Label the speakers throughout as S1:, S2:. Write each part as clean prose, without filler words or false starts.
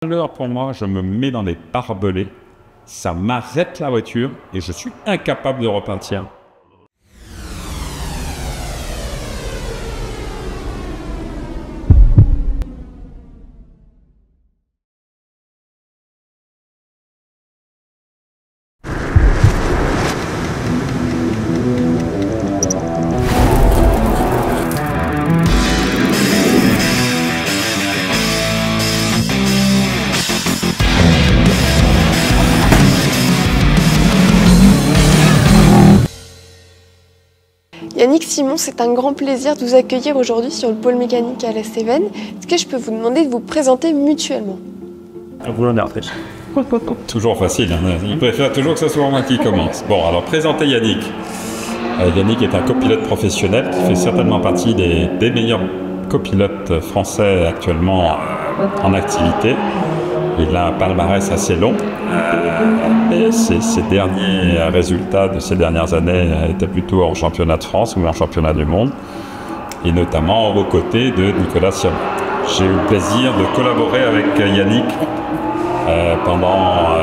S1: l'heure pour moi, je me mets dans des barbelés, ça m'arrête la voiture et je suis incapable de repartir.
S2: Yannick Simon, c'est un grand plaisir de vous accueillir aujourd'hui sur le pôle mécanique à la Cévennes. Est-ce que je peux vous demander de vous présenter mutuellement?
S3: Vous l'en avez.
S1: Toujours facile, hein. Il préfère toujours que ce soit moi qui commence. Bon, alors présenter Yannick. Yannick est un copilote professionnel qui fait certainement partie des meilleurs copilotes français actuellement en activité. Il a un palmarès assez long, mais ses derniers résultats de ces dernières années étaient plutôt en championnat de France ou en championnat du monde, et notamment aux côtés de Nicolas Siamet. J'ai eu le plaisir de collaborer avec Yannick pendant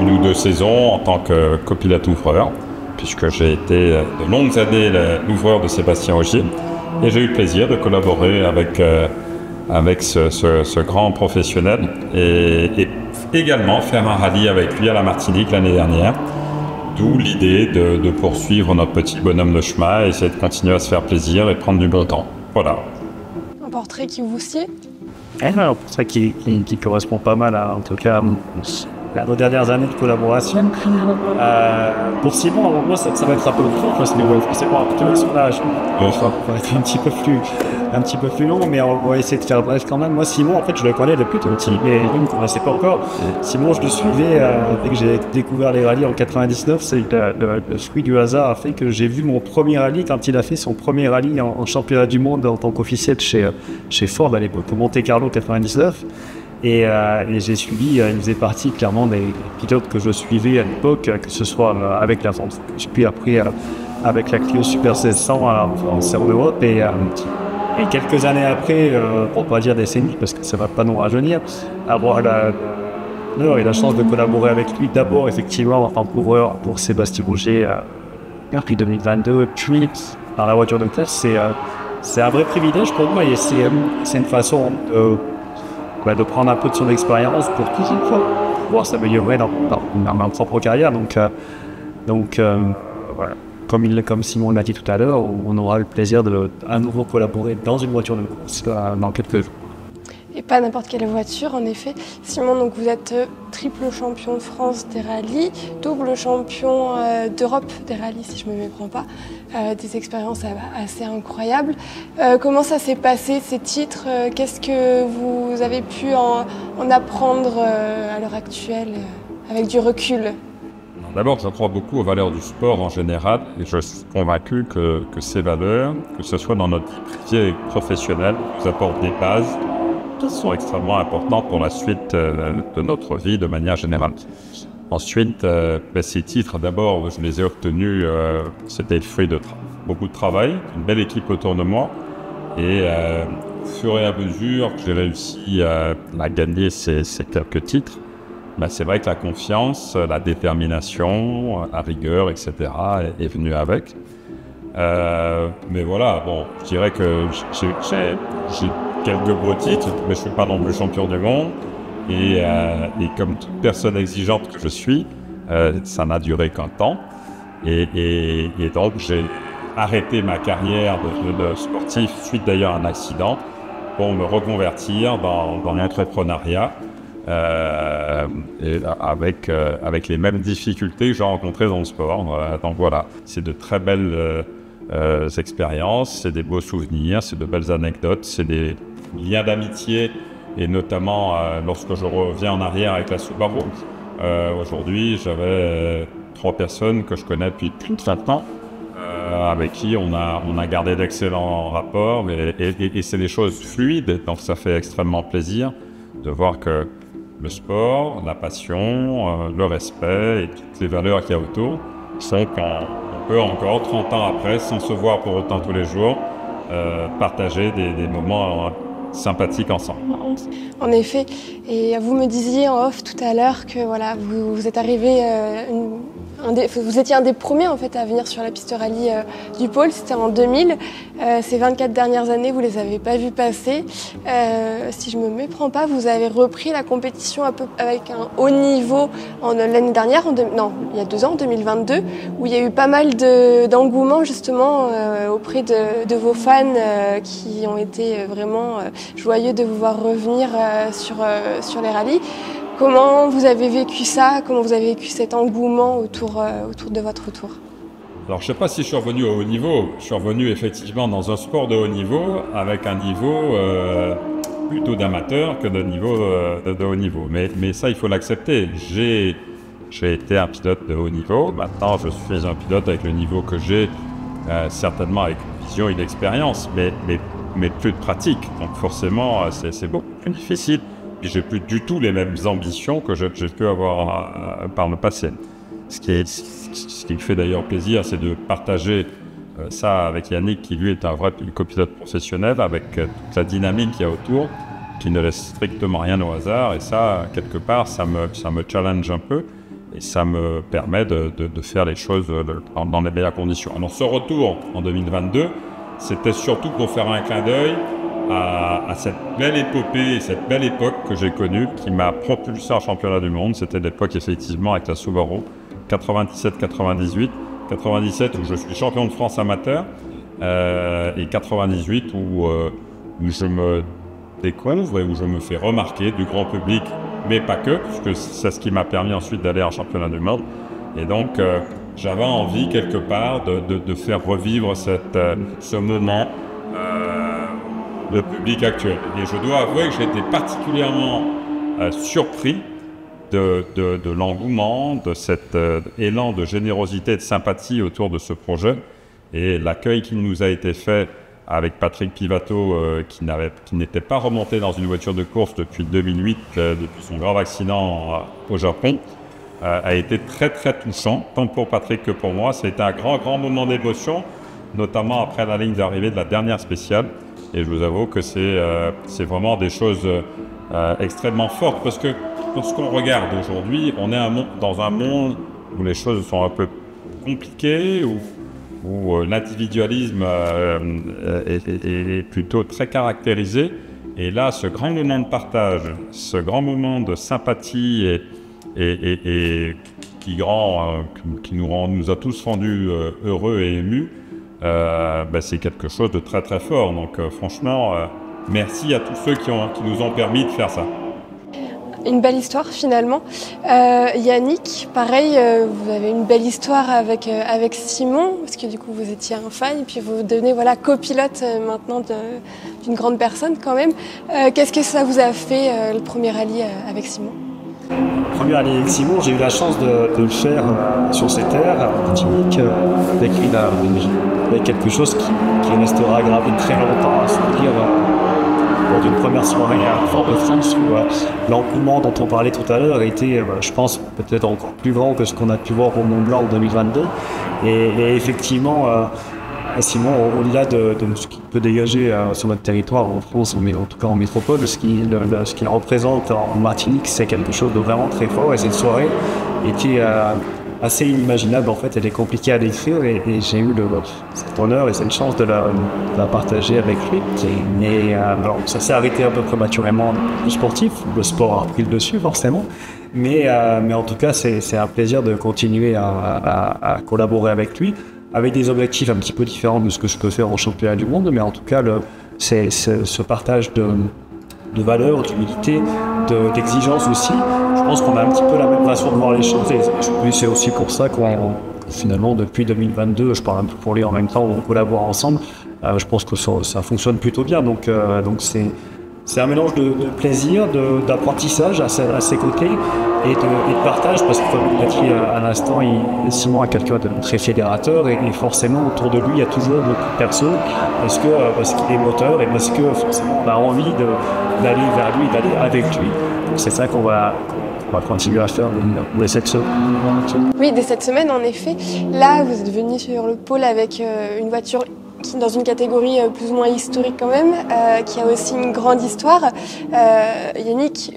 S1: une ou deux saisons en tant que copilote ouvreur, puisque j'ai été de longues années l'ouvreur de Sébastien Ogier, et j'ai eu le plaisir de collaborer avec ce grand professionnel et également faire un rallye avec lui à la Martinique l'année dernière, d'où l'idée de poursuivre notre petit bonhomme de chemin et essayer de continuer à se faire plaisir et prendre du bon temps. Voilà.
S2: Un portrait qui vous sied?
S3: Un portrait qui correspond pas mal à, en tout cas, à nos dernières années de collaboration. Pour Simon, moi, ça va être un peu long, parce que c'est pas un petit son âge. Ça va être un petit peu plus long, mais on va essayer de faire bref quand même. Moi, Simon, en fait, je le connais depuis tout petit, mais lui ne me connaissait pas encore. Simon, je le suivais dès que j'ai découvert les rallyes en 99. C'est le fruit du hasard a fait que j'ai vu mon premier rallye quand il a fait son premier rallye en championnat du monde en tant qu'officiel chez Ford à l'époque, au Monte Carlo 99. Et j'ai suivi, il faisait partie clairement des pilotes que je suivais à l'époque, que ce soit avec la Ford, puis après avec la Clio Super 1600 en Europe, et quelques années après, pour pas dire décennies, parce que ça va pas nous rajeunir, avoir l'honneur et la chance de collaborer avec lui, d'abord effectivement en couvreur pour Sébastien Ogier, puis 2022, puis dans la voiture de classe. C'est un vrai privilège pour moi, et c'est une façon de prendre un peu de son expérience pour toujours pouvoir s'améliorer dans ma propre carrière. Donc voilà. Comme Simon l'a dit tout à l'heure, on aura le plaisir de à nouveau collaborer dans une voiture de course dans quelques jours.
S2: Et pas n'importe quelle voiture, en effet. Simon, donc vous êtes triple champion de France des rallyes, double champion d'Europe des rallyes, si je ne me méprends pas. Des expériences assez incroyables. Comment ça s'est passé, ces titres? Qu'est-ce que vous avez pu en apprendre à l'heure actuelle, avec du recul?
S1: D'abord, j'apprends beaucoup aux valeurs du sport en général, et je suis convaincu que ces valeurs, que ce soit dans notre vie privée et professionnelle, nous apportent des bases qui sont extrêmement importantes pour la suite de notre vie de manière générale. Ensuite, ces titres, d'abord, je les ai obtenus, c'était le fruit de beaucoup de travail, une belle équipe autour de moi, et au fur et à mesure que j'ai réussi à gagner ces quelques titres, c'est vrai que la confiance, la détermination, la rigueur, etc. est venue avec. Mais voilà, bon, je dirais que j'ai quelques beaux titres, mais je ne suis pas non plus champion du monde. Et comme toute personne exigeante que je suis, ça n'a duré qu'un temps. Et donc, j'ai arrêté ma carrière de sportif suite d'ailleurs à un accident pour me reconvertir dans l'entrepreneuriat. Avec les mêmes difficultés que j'ai rencontrées dans le sport. Donc voilà, c'est de très belles expériences, c'est des beaux souvenirs, c'est de belles anecdotes, c'est des liens d'amitié, et notamment lorsque je reviens en arrière avec la Subaru. Aujourd'hui, j'avais 3 personnes que je connais depuis plus de 20 ans, avec qui on a gardé d'excellents rapports, et c'est des choses fluides, donc ça fait extrêmement plaisir de voir que le sport, la passion, le respect et toutes les valeurs qu'il y a autour font qu'on peut encore, 30 ans après, sans se voir pour autant tous les jours, partager des moments sympathiques ensemble.
S2: En effet, et vous me disiez en off tout à l'heure que voilà, vous êtes arrivé, vous étiez un des premiers en fait à venir sur la piste rallye du pôle, c'était en 2000. Ces 24 dernières années, vous les avez pas vues passer. Si je me méprends pas, vous avez repris la compétition un peu avec un haut niveau l'année dernière, il y a 2 ans, en 2022, où il y a eu pas mal d'engouement justement auprès de vos fans qui ont été vraiment joyeux de vous voir revenir sur les rallyes. Comment vous avez vécu ça? Comment vous avez vécu cet engouement autour de votre retour?
S1: Alors, je ne sais pas si je suis revenu au haut niveau. Je suis revenu effectivement dans un sport de haut niveau, avec un niveau plutôt d'amateur que de niveau de haut niveau. Mais ça, il faut l'accepter. J'ai été un pilote de haut niveau. Maintenant, je suis un pilote avec le niveau que j'ai, certainement avec une vision et une expérience, mais plus de pratique. Donc forcément, c'est beaucoup plus difficile. Puis j'ai plus du tout les mêmes ambitions que j'ai pu avoir par le passé. Ce qui me fait d'ailleurs plaisir, c'est de partager ça avec Yannick, qui lui est un vrai copilote professionnel, avec toute la dynamique qu'il y a autour, qui ne laisse strictement rien au hasard. Et ça, quelque part, ça me challenge un peu et ça me permet de faire les choses dans les meilleures conditions. Alors ce retour en 2022, c'était surtout pour faire un clin d'œil à cette belle épopée, cette belle époque que j'ai connue, qui m'a propulsé en championnat du monde. C'était l'époque effectivement avec la Subaru, 97-98, 97 où je suis champion de France amateur, et 98 où je me découvre et où je me fais remarquer du grand public, mais pas que, puisque c'est ce qui m'a permis ensuite d'aller en championnat du monde. Et donc j'avais envie quelque part de faire revivre ce moment le public actuel. Et je dois avouer que j'ai été particulièrement surpris de l'engouement, de cet élan de générosité et de sympathie autour de ce projet. Et l'accueil qui nous a été fait avec Patrick Pivato, qui n'était pas remonté dans une voiture de course depuis 2008, depuis son grave accident au Japon, a été très très touchant, tant pour Patrick que pour moi. C'était un grand moment d'émotion, notamment après la ligne d'arrivée de la dernière spéciale. Et je vous avoue que c'est vraiment des choses extrêmement fortes, parce que lorsqu'on regarde aujourd'hui, on est dans un monde où les choses sont un peu compliquées, où l'individualisme est plutôt très caractérisé. Et là, ce grand moment de partage, ce grand moment de sympathie et qui nous a tous rendus heureux et émus, c'est quelque chose de très très fort. Donc franchement, merci à tous ceux qui nous ont permis de faire ça.
S2: Une belle histoire finalement. Yannick, pareil, vous avez une belle histoire avec Simon, parce que du coup vous étiez un fan, et puis vous devenez copilote maintenant d'une grande personne quand même. Qu'est-ce que ça vous a fait le premier rallye avec Simon?
S3: Le premier rallye avec Simon, j'ai eu la chance de le faire sur ces terres, à Martinique, avec quelque chose qui restera gravé très longtemps à souvenir. Lors d'une première soirée à Fort-de-France, où l'engouement dont on parlait tout à l'heure était, je pense, peut-être encore plus grand que ce qu'on a pu voir au Mont Blanc en 2022. Et effectivement, Simon, au-delà de ce qu'il peut dégager sur notre territoire en France, mais en tout cas en métropole, ce qu'il représente en Martinique, c'est quelque chose de vraiment très fort. Et cette soirée était assez inimaginable en fait, elle est compliquée à décrire, et j'ai eu cet honneur et cette chance de la partager avec lui. Mais alors, ça s'est arrêté un peu prématurément le sportif, le sport a pris le dessus forcément, mais en tout cas c'est un plaisir de continuer à collaborer avec lui, avec des objectifs un petit peu différents de ce que je peux faire en championnat du monde, mais en tout cas c'est ce partage de valeurs, d'humilité, d'exigence aussi. Je pense qu'on a un petit peu la même façon de voir les choses, et c'est aussi pour ça qu'on finalement depuis 2022, je parle un peu pour lui en même temps, on collabore ensemble. Je pense que ça fonctionne plutôt bien, donc c'est un mélange de plaisir, d'apprentissage à ses côtés et de partage, parce que comme il l'a dit à l'instant, Simon est quelqu'un de très fédérateur, et forcément autour de lui il y a toujours beaucoup de personnes, parce qu'il est moteur et parce que forcément on a envie d'aller vers lui, d'aller avec lui. Donc c'est ça qu'on va continuer à faire dès cette semaine.
S2: Oui, dès cette semaine en effet. Là vous êtes venu sur le pôle avec une voiture qui est dans une catégorie plus ou moins historique quand même, qui a aussi une grande histoire. Yannick,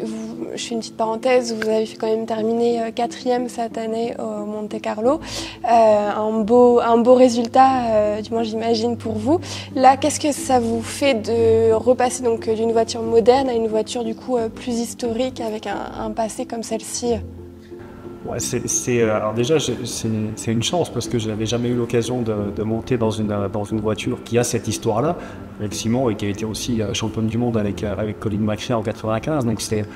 S2: je fais une petite parenthèse, vous avez quand même terminé 4e cette année au Monte Carlo. Un beau résultat, du moins j'imagine pour vous. Là, qu'est-ce que ça vous fait de repasser donc d'une voiture moderne à une voiture du coup plus historique avec un passé comme celle-ci?
S3: Ouais, alors déjà, c'est une chance parce que je n'avais jamais eu l'occasion de monter dans une voiture qui a cette histoire-là, avec Simon et qui a été aussi championne du monde avec Colin McRae en 95. Donc c'est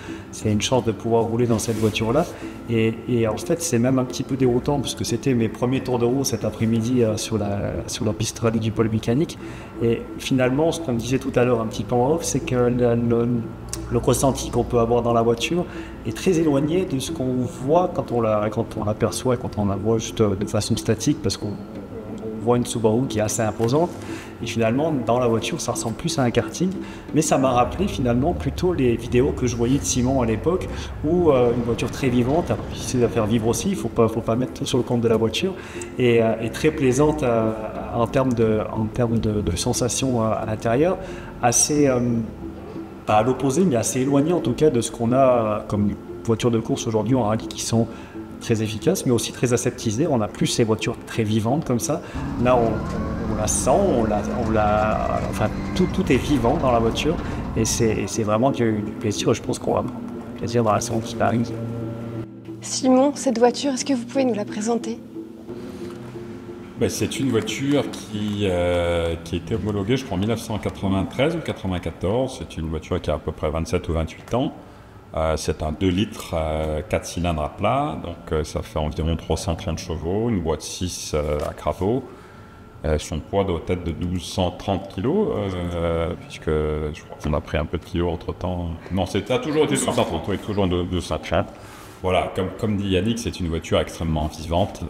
S3: une chance de pouvoir rouler dans cette voiture-là. Et en fait, c'est même un petit peu déroutant parce que c'était mes premiers tours de roue cet après-midi sur la piste rallye du pôle mécanique. Et finalement, ce qu'on me disait tout à l'heure un petit peu en off, c'est que le ressenti qu'on peut avoir dans la voiture est très éloigné de ce qu'on voit quand on l'aperçoit, quand on la voit juste de façon statique, parce qu'on voit une Subaru qui est assez imposante. Et finalement, dans la voiture, ça ressemble plus à un karting. Mais ça m'a rappelé finalement plutôt les vidéos que je voyais de Simon à l'époque, où une voiture très vivante, difficile à faire vivre aussi, il faut pas mettre tout sur le compte de la voiture, et très plaisante en termes de sensations à l'intérieur, assez... pas à l'opposé, mais assez éloigné en tout cas de ce qu'on a comme voitures de course aujourd'hui en rallye qui sont très efficaces, mais aussi très aseptisées. On n'a plus ces voitures très vivantes comme ça. Là, on la sent, enfin, tout est vivant dans la voiture, et c'est vraiment du plaisir. Je pense qu'on va prendre du plaisir dans la séance qui arrive.
S2: Simon, cette voiture, est-ce que vous pouvez nous la présenter?
S1: C'est une voiture qui a été homologuée, je crois, en 1993 ou 1994. C'est une voiture qui a à peu près 27 ou 28 ans. C'est un 2 litres 4 cylindres à plat, donc ça fait environ 315 chevaux, une boîte 6 à crapaud. Son poids doit être de 1230 kg, puisque je crois qu'on a pris un peu de kilos entre-temps. Non, ça a toujours été 1230, oui, toujours 250. Voilà, comme dit Yannick, c'est une voiture extrêmement vivante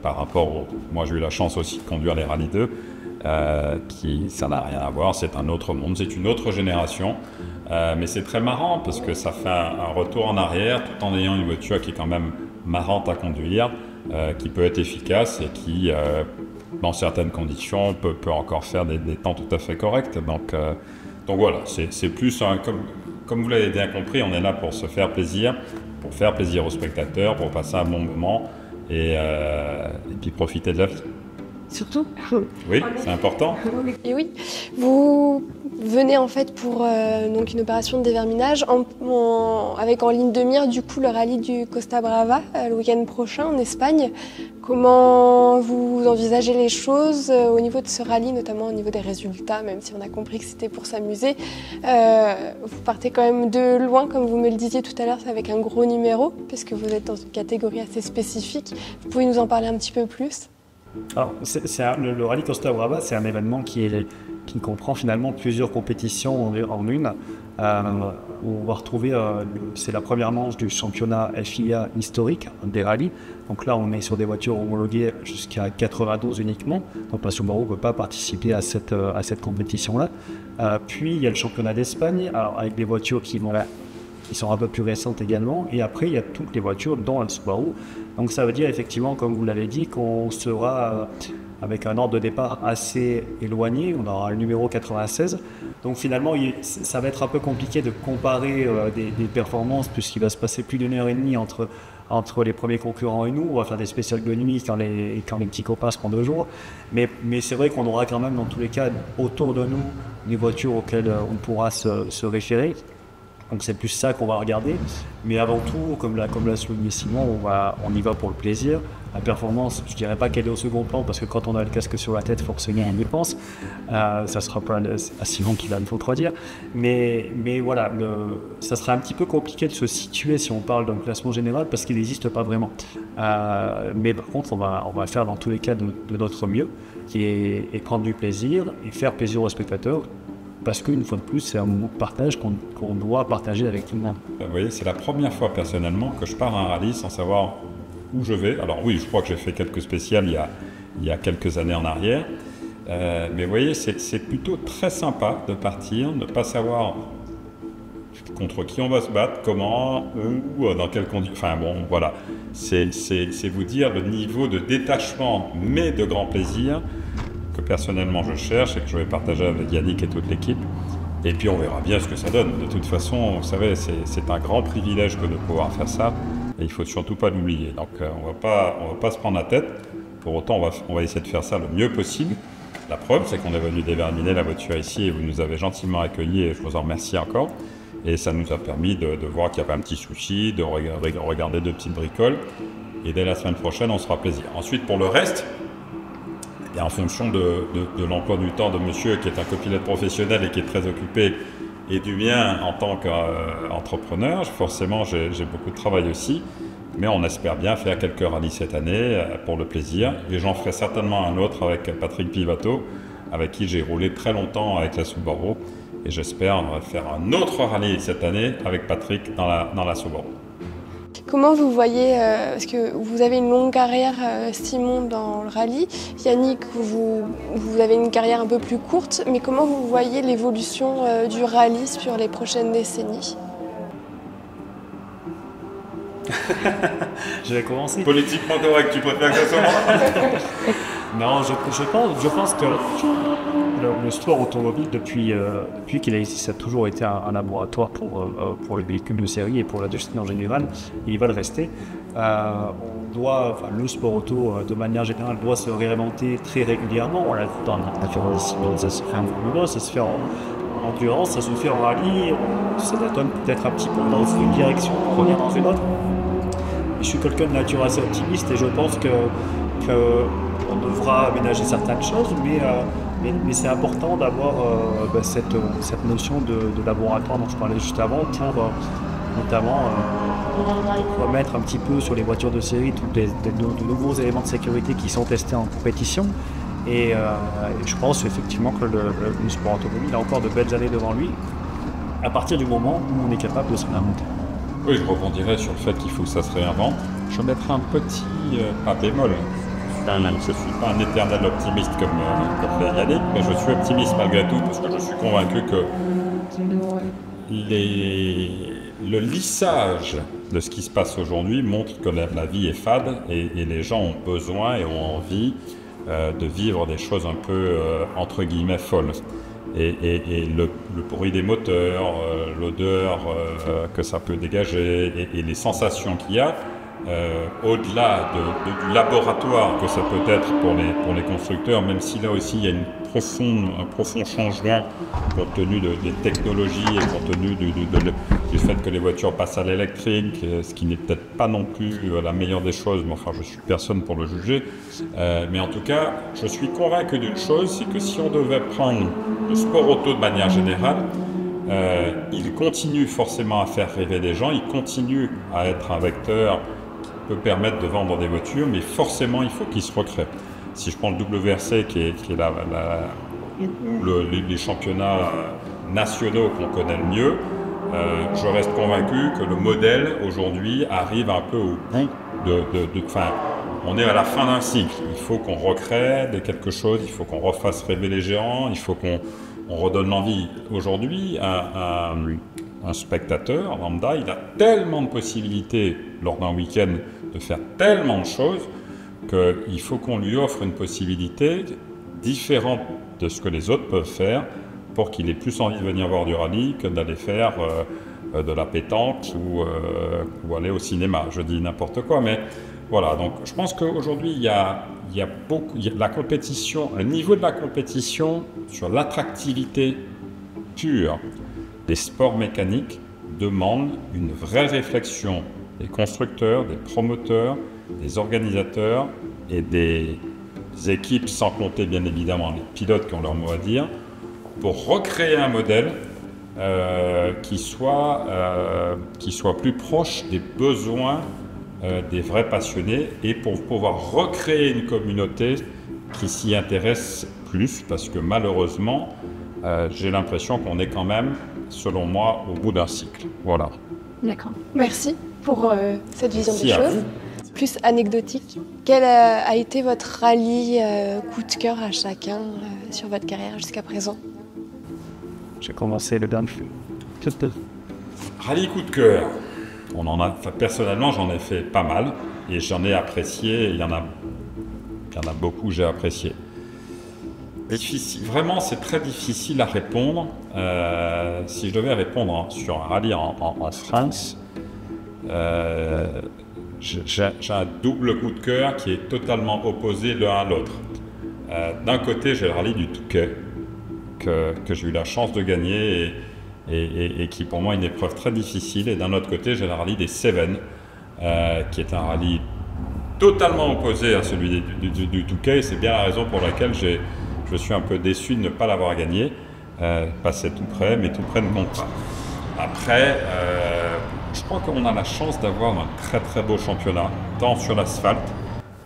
S1: par rapport au... Moi, j'ai eu la chance aussi de conduire les Rallye 2, ça n'a rien à voir, c'est un autre monde, c'est une autre génération. Mais c'est très marrant parce que ça fait un retour en arrière tout en ayant une voiture qui est quand même marrante à conduire, qui peut être efficace et qui, dans certaines conditions, peut encore faire des temps tout à fait corrects. Donc voilà, c'est plus comme vous l'avez bien compris, on est là pour se faire plaisir, pour faire plaisir aux spectateurs, pour passer un bon moment et puis profiter de la vie.
S2: Surtout.
S1: Oui, c'est important.
S2: Et oui, vous venez en fait pour donc une opération de déverminage avec en ligne de mire du coup le rallye du Costa Brava le week-end prochain en Espagne. Comment vous envisagez les choses au niveau de ce rallye, notamment au niveau des résultats, même si on a compris que c'était pour s'amuser. Vous partez quand même de loin, comme vous me le disiez tout à l'heure, avec un gros numéro, parce que vous êtes dans une catégorie assez spécifique. Vous pouvez nous en parler un petit peu plus?
S3: Alors, le Rallye Costa Brava, c'est un événement qui comprend finalement plusieurs compétitions en une. Où on va retrouver, c'est la première manche du championnat FIA historique des rallyes. Donc là, on est sur des voitures homologuées jusqu'à 92 uniquement. Donc la Subaru ne peut pas participer à cette compétition-là. Puis il y a le championnat d'Espagne, avec des voitures qui sont un peu plus récentes également. Et après, il y a toutes les voitures, dont la Subaru. Donc ça veut dire effectivement, comme vous l'avez dit, qu'on sera avec un ordre de départ assez éloigné. On aura le numéro 96. Donc finalement, ça va être un peu compliqué de comparer des performances, puisqu'il va se passer plus d'1 heure et demie entre les premiers concurrents et nous. On va faire des spéciales de nuit quand les petits copains seront de jour. Mais c'est vrai qu'on aura quand même, dans tous les cas, autour de nous, des voitures auxquelles on pourra se référer. Donc c'est plus ça qu'on va regarder. Mais avant tout, comme l'a souligné Simon, on y va pour le plaisir. La performance, je ne dirais pas qu'elle est au second plan, parce que quand on a le casque sur la tête, forcément on y pense. Ça sera pas à Simon qui va le faut dire. Mais voilà, ça sera un petit peu compliqué de se situer si on parle d'un classement général, parce qu'il n'existe pas vraiment. Mais par contre, on va faire dans tous les cas de notre mieux, et prendre du plaisir et faire plaisir aux spectateurs. Parce qu'une fois de plus, c'est un moment de partage qu'on doit partager avec tout le monde.
S1: Vous voyez, c'est la première fois personnellement que je pars à un rallye sans savoir où je vais. Alors oui, je crois que j'ai fait quelques spéciales il y a quelques années en arrière. Mais vous voyez, c'est plutôt très sympa de partir, de ne pas savoir contre qui on va se battre, comment, où, dans quelles conditions. Enfin bon, voilà. C'est vous dire le niveau de détachement, mais de grand plaisir que personnellement je cherche et que je vais partager avec Yannick et toute l'équipe. Et puis on verra bien ce que ça donne. De toute façon, vous savez, c'est un grand privilège que de pouvoir faire ça. Et il ne faut surtout pas l'oublier. Donc on va pas se prendre la tête. Pour autant, on va essayer de faire ça le mieux possible. La preuve, c'est qu'on est venu déverminer la voiture ici et vous nous avez gentiment accueillis et je vous en remercie encore. Et ça nous a permis de voir qu'il y avait un petit souci, de regarder deux petites bricoles. Et dès la semaine prochaine, on se fera plaisir. Ensuite, pour le reste, et en fonction de l'emploi du temps de monsieur qui est un copilote professionnel et qui est très occupé, et du mien en tant qu'entrepreneur, forcément j'ai beaucoup de travail aussi, mais on espère bien faire quelques rallyes cette année pour le plaisir. Et j'en ferai certainement un autre avec Patrick Pivato, avec qui j'ai roulé très longtemps avec la Subaru, et j'espère faire un autre rallye cette année avec Patrick dans la Subaru.
S2: Comment vous voyez, parce que vous avez une longue carrière, Simon, dans le rallye, Yannick, vous avez une carrière un peu plus courte, mais comment vous voyez l'évolution du rallye sur les prochaines décennies?
S3: Je vais commencer.
S1: Politiquement correct, tu préfères que ça soit moi?
S3: Non, je pense que le sport automobile, depuis qu'il existe, ça a toujours été un laboratoire pour les véhicules de série et pour l'industrie en général, et il va le rester. Le sport auto, de manière générale, doit se réinventer très régulièrement. On l'a vu dans la discipline, ça se fait en Formule 1, ça se fait en endurance, ça se fait en rallye, ça donne peut-être un petit peu dans une direction, revenir dans une autre. Je suis quelqu'un de nature assez optimiste et je pense qu'on devra aménager certaines choses, mais c'est important d'avoir cette notion de laboratoire dont je parlais juste avant pour notamment remettre un petit peu sur les voitures de série tous de nouveaux éléments de sécurité qui sont testés en compétition. Et je pense effectivement que le sport automobile a encore de belles années devant lui, à partir du moment où on est capable de se réinventer.
S1: Oui, je rebondirais sur le fait qu'il faut que ça se réinvente. Je mettrai un petit pas bémol. Je ne suis pas un éternel optimiste comme fait Yannick, mais je suis optimiste malgré tout parce que je suis convaincu que le lissage de ce qui se passe aujourd'hui montre que la vie est fade et les gens ont besoin et ont envie de vivre des choses un peu entre guillemets folles. Et le bruit des moteurs, l'odeur que ça peut dégager et les sensations qu'il y a, au-delà du laboratoire que ça peut être pour les constructeurs, même si là aussi il y a un profond changement compte tenu des technologies et compte tenu du fait que les voitures passent à l'électrique, ce qui n'est peut-être pas non plus la meilleure des choses, mais enfin je suis personne pour le juger. Mais en tout cas, je suis convaincu d'une chose, c'est que si on devait prendre le sport auto de manière générale, il continue forcément à faire rêver des gens, il continue à être un vecteur qui peut permettre de vendre des voitures, mais forcément il faut qu'il se recrée. Si je prends le WRC qui est les championnats nationaux qu'on connaît le mieux, je reste convaincu que le modèle aujourd'hui arrive un peu au bout on est à la fin d'un cycle. Il faut qu'on recrée quelque chose, il faut qu'on refasse rêver les géants, il faut qu'on redonne l'envie. Aujourd'hui, un spectateur lambda, il a tellement de possibilités lors d'un week-end de faire tellement de choses qu'il faut qu'on lui offre une possibilité différente de ce que les autres peuvent faire pour qu'il ait plus envie de venir voir du rallye que d'aller faire de la pétanque ou aller au cinéma. Je dis n'importe quoi, mais voilà. Donc je pense qu'aujourd'hui, il y a la compétition, le niveau de la compétition sur l'attractivité pure des sports mécaniques demande une vraie réflexion des constructeurs, des promoteurs, des organisateurs et des équipes, sans compter bien évidemment les pilotes qui ont leur mot à dire, pour recréer un modèle qui soit plus proche des besoins des vrais passionnés et pour pouvoir recréer une communauté qui s'y intéresse plus, parce que malheureusement, j'ai l'impression qu'on est quand même, selon moi, au bout d'un cycle. Voilà.
S2: D'accord. Merci pour cette vision des choses. Plus anecdotique, quel a été votre rallye coup de cœur à chacun sur votre carrière jusqu'à présent?
S3: J'ai commencé le dernier.
S1: Rallye coup de cœur. Personnellement, j'en ai fait pas mal et j'en ai apprécié. Il y en a beaucoup que j'ai apprécié. Difficile. Vraiment, c'est très difficile à répondre. Si je devais répondre sur un rallye en France, j'ai un double coup de cœur qui est totalement opposé l'un à l'autre. D'un côté, j'ai le rallye du Touquet, que j'ai eu la chance de gagner et qui pour moi est une épreuve très difficile. Et d'un autre côté, j'ai le rallye des Cévennes, qui est un rallye totalement opposé à celui du Touquet. Et c'est bien la raison pour laquelle je suis un peu déçu de ne pas l'avoir gagné. Passer tout près, mais tout près ne compte pas. Après, je crois qu'on a la chance d'avoir un très très beau championnat, tant sur l'asphalte,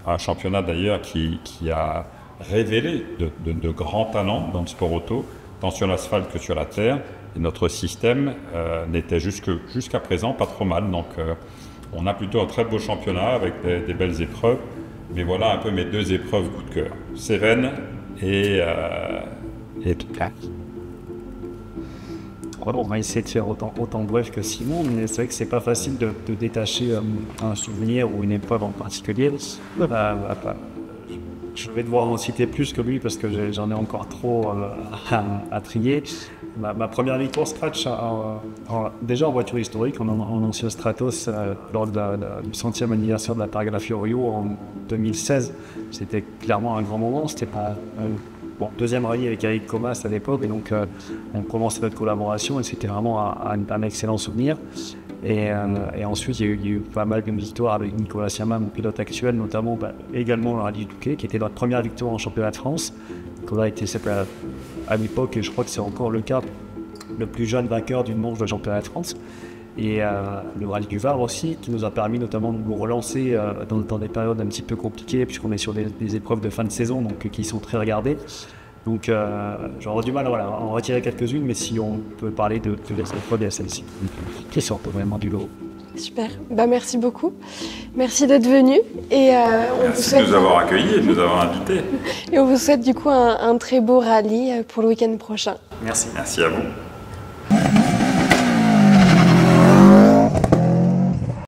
S1: un championnat d'ailleurs qui a révélé de grands talents dans le sport auto, tant sur l'asphalte que sur la terre. Et notre système n'était jusqu'à présent pas trop mal. Donc on a plutôt un très beau championnat avec des belles épreuves. Mais voilà un peu mes deux épreuves coup de cœur. Cévennes et Touquet.
S3: On va essayer de faire autant bref que Simon, mais c'est vrai que c'est pas facile de détacher un souvenir ou une épreuve en particulier. Je vais devoir en citer plus que lui parce que j'en ai encore trop à trier. Ma première victoire scratch, déjà en voiture historique, en ancien Stratos, lors du 100e anniversaire de la Targa Florio en 2016. C'était clairement un grand moment. C'était pas deuxième rallye avec Eric Comas à l'époque, et donc on commençait notre collaboration et c'était vraiment un excellent souvenir. Et ensuite, il y a eu pas mal de victoires avec Nicolas Siama, mon pilote actuel, notamment également le rallye du Touquet, qui était notre première victoire en championnat de France. Nicolas était à l'époque, et je crois que c'est encore le cas, le plus jeune vainqueur d'une manche de championnat de France. Et le rallye du Var aussi, qui nous a permis notamment de nous relancer dans des périodes un petit peu compliquées, puisqu'on est sur des épreuves de fin de saison, donc qui sont très regardées. Donc j'aurais du mal à en retirer quelques-unes, mais si on peut parler de l'épreuve et celle-ci, qui sortent vraiment du lot.
S2: Super, merci beaucoup. Merci d'être venu. Et
S1: merci de nous avoir accueillis et de nous avoir invités.
S2: Et on vous souhaite du coup un très beau rallye pour le week-end prochain.
S3: Merci.
S1: Merci à vous.